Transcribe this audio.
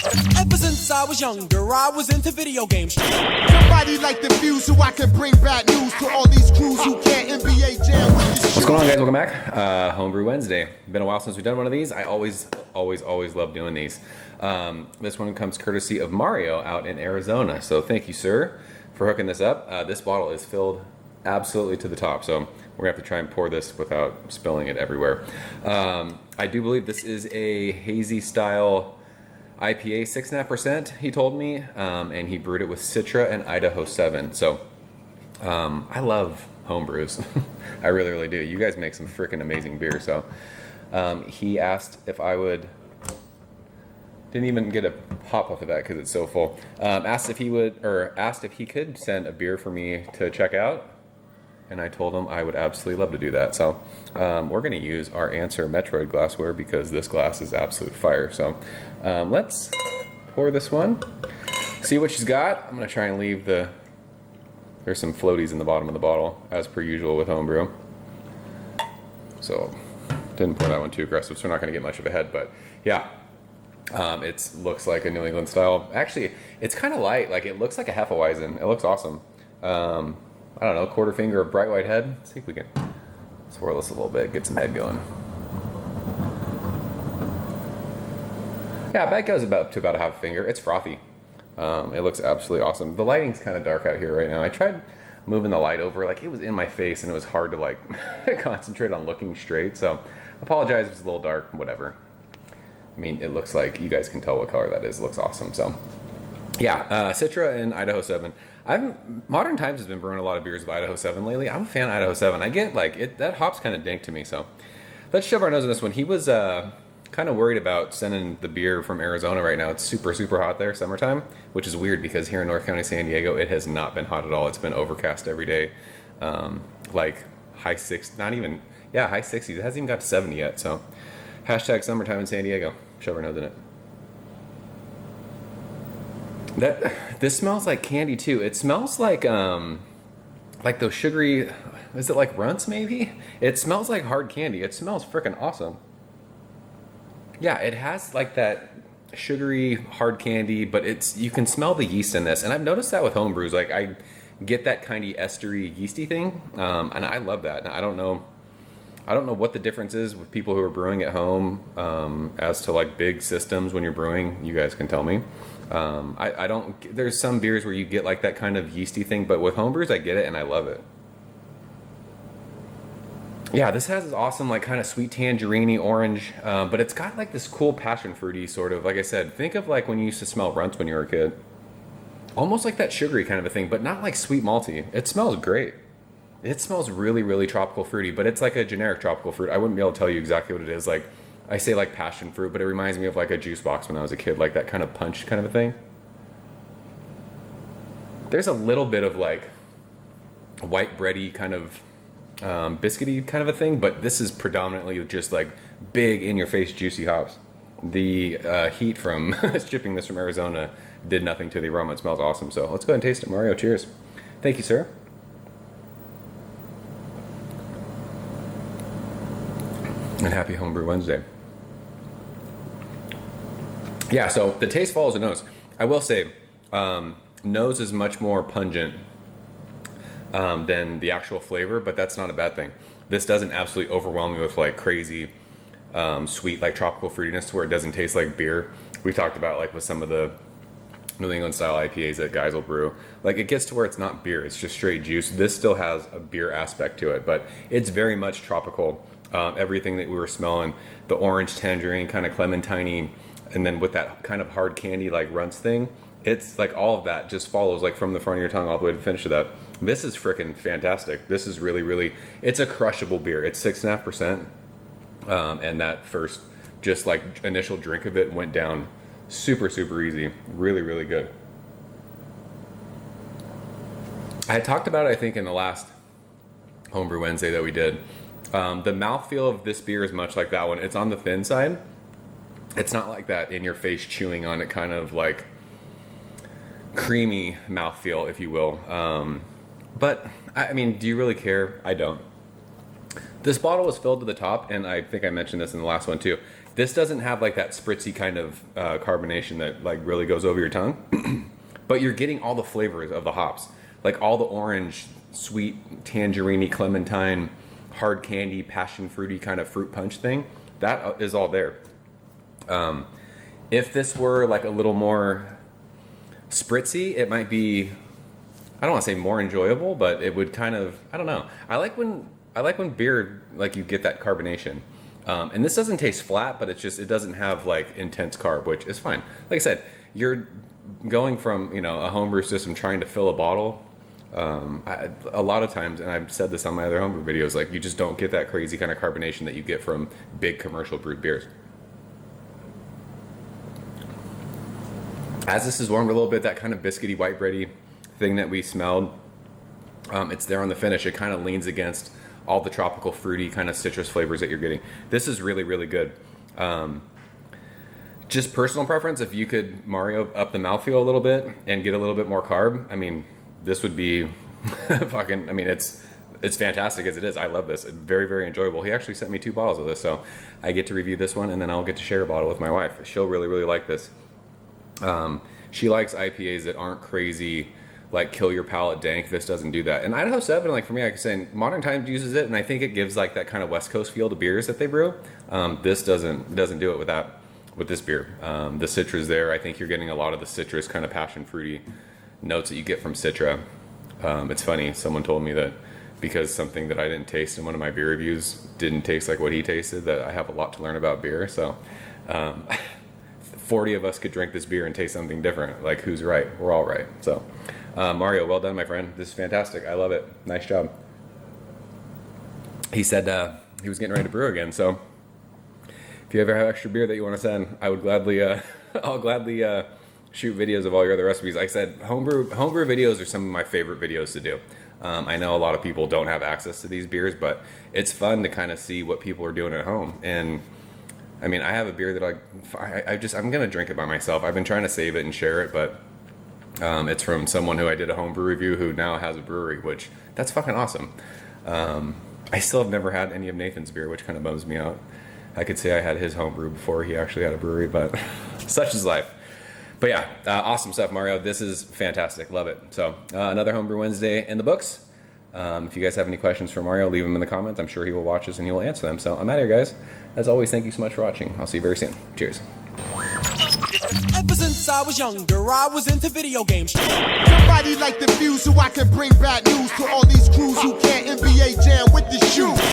Ever since I was younger, I was into video games. Somebody like the views so I can bring bad news to all these crews who can't NBA jam with the What's going on, guys? Welcome back. Homebrew Wednesday. Been a while since we've done one of these. I always love doing these. This one comes courtesy of Mario out in Arizona. So thank you, sir, for hooking this up. This bottle is filled absolutely to the top. So we're gonna have to try and pour this without spilling it everywhere. I do believe this is a hazy style IPA, 6.5%, he told me, and he brewed it with Citra and Idaho 7. So I love homebrews. I really do. You guys make some freaking amazing beer. So he asked if I would, didn't even get a pop off of that because it's so full. Asked if he could send a beer for me to check out. And I told him I would absolutely love to do that. So we're going to use our Answer Metroid glassware because this glass is absolute fire. So let's pour this one, see what she's got. I'm going to try and leave there's some floaties in the bottom of the bottle, as per usual with homebrew. So didn't pour that one too aggressive, so we're not going to get much of a head. But yeah, it looks like a New England style. Actually, it's kind of light. Like, it looks like a Hefeweizen. It looks awesome. I don't know, quarter finger of bright white head. Let's see if we can swirl this a little bit, get some head going. Yeah, that goes about a half a finger. It's frothy. It looks absolutely awesome. The lighting's kind of dark out here right now. I tried moving the light over, like it was in my face and it was hard to like concentrate on looking straight. So apologize if it's a little dark, whatever. I mean, it looks like you guys can tell what color that is. It looks awesome. So yeah, Citra and Idaho 7. Modern Times has been brewing a lot of beers with Idaho 7 lately. I'm a fan of Idaho 7. I get like that hop's kind of dank to me. So let's shove our nose in this one. He was kind of worried about sending the beer from Arizona right now. It's super hot there, summertime, which is weird because here in North County, San Diego, it has not been hot at all. It's been overcast every day, like high 60s. It hasn't even got to 70 yet. So hashtag summertime in San Diego. Shove our nose in it. This smells like candy too. It smells like those sugary, is it like runts maybe? It smells like hard candy. It smells freaking awesome. Yeah, it has like that sugary hard candy, but you can smell the yeast in this. And I've noticed that with homebrews. Like, I get that kind of estery yeasty thing, and I love that. I don't know what the difference is with people who are brewing at home as to like big systems when you're brewing. You guys can tell me. I don't, there's some beers where you get like that kind of yeasty thing, but with homebrews I get it and I love it. Yeah, this has this awesome like kind of sweet tangerine orange, but it's got like this cool passion fruity sort of, like I said, think of like when you used to smell runts when you were a kid. Almost like that sugary kind of a thing, but not like sweet malty. It smells great. It smells really tropical fruity, but it's like a generic tropical fruit. I wouldn't be able to tell you exactly what it is. Like, I say like passion fruit, but it reminds me of like a juice box when I was a kid, like that kind of punch kind of a thing. There's a little bit of like white bready kind of biscuity kind of a thing, but this is predominantly just like big in your face juicy hops. The heat from shipping this from Arizona did nothing to the aroma. It smells awesome. So let's go ahead and taste it. Mario, cheers. Thank you, sir. And happy Homebrew Wednesday. Yeah, so the taste follows the nose. I will say, nose is much more pungent than the actual flavor, but that's not a bad thing. This doesn't absolutely overwhelm me with like crazy sweet, like tropical fruitiness to where it doesn't taste like beer. We talked about like with some of the New England style IPAs that guys will brew. Like, it gets to where it's not beer, it's just straight juice. This still has a beer aspect to it, but it's very much tropical. Everything that we were smelling, the orange, tangerine, kind of clementine, and then with that kind of hard candy like runts thing, it's like all of that just follows like from the front of your tongue all the way to the finish of that. This is freaking fantastic. This is really, it's a crushable beer. It's 6.5%, and that first just like initial drink of it went down super easy. Really good. I had talked about it, I think, in the last Homebrew Wednesday that we did. The mouthfeel of this beer is much like that one. It's on the thin side. It's not like that in your face chewing on it kind of like creamy mouthfeel, if you will. But I mean, do you really care? I don't. This bottle was filled to the top, and I think I mentioned this in the last one too. This doesn't have like that spritzy kind of carbonation that like really goes over your tongue, but you're getting all the flavors of the hops, like all the orange, sweet, tangerine, clementine, hard candy, passion fruity kind of fruit punch thing. That is all there. If this were like a little more spritzy, it might be, I don't want to say more enjoyable, but it would kind of, I don't know. I like when beer, like you get that carbonation. And this doesn't taste flat, but it's just, it doesn't have like intense carb, which is fine. Like I said, you're going from, a homebrew system trying to fill a bottle. A lot of times, and I've said this on my other homebrew videos, like you just don't get that crazy kind of carbonation that you get from big commercial brewed beers. As this is warmed a little bit, that kind of biscuity, white bready thing that we smelled, it's there on the finish. It kind of leans against all the tropical, fruity kind of citrus flavors that you're getting. This is really, really good. Just personal preference, if you could Mario up the mouthfeel a little bit and get a little bit more carb, I mean, this would be fucking, I mean, it's fantastic as it is. I love this. It's very, very enjoyable. He actually sent me 2 bottles of this, so I get to review this one, and then I'll get to share a bottle with my wife. She'll really, really like this. She likes IPAs that aren't crazy, like kill your palate dank. This doesn't do that. And Idaho 7, like for me, like I said, Modern Times uses it, and I think it gives like that kind of West Coast feel to beers that they brew. This doesn't do it with this beer. The citrus there, I think you're getting a lot of the citrus kind of passion fruity notes that you get from Citra. It's funny, someone told me that because something that I didn't taste in one of my beer reviews didn't taste like what he tasted, that I have a lot to learn about beer. So 40 of us could drink this beer and taste something different. Like, who's right? We're all right. So Mario, well done, my friend. This is fantastic. I love it. Nice job. He said he was getting ready to brew again. So if you ever have extra beer that you want to send, I would gladly, I'll gladly shoot videos of all your other recipes. Like I said, homebrew videos are some of my favorite videos to do. I know a lot of people don't have access to these beers, but it's fun to kind of see what people are doing at home. And I mean, I have a beer that I'm going to drink it by myself. I've been trying to save it and share it, but it's from someone who I did a homebrew review who now has a brewery, which that's fucking awesome. I still have never had any of Nathan's beer, which kind of bums me out. I could say I had his homebrew before he actually had a brewery, but such is life. But yeah, awesome stuff, Mario. This is fantastic. Love it. So another Homebrew Wednesday in the books. If you guys have any questions for Mario, leave them in the comments. I'm sure he will watch this and he will answer them. So I'm out of here, guys. As always, thank you so much for watching. I'll see you very soon. Cheers. Ever since I was younger, I was into video games. Somebody like the views so I can bring bad news to all these crews who can't NBA jam with the shoe.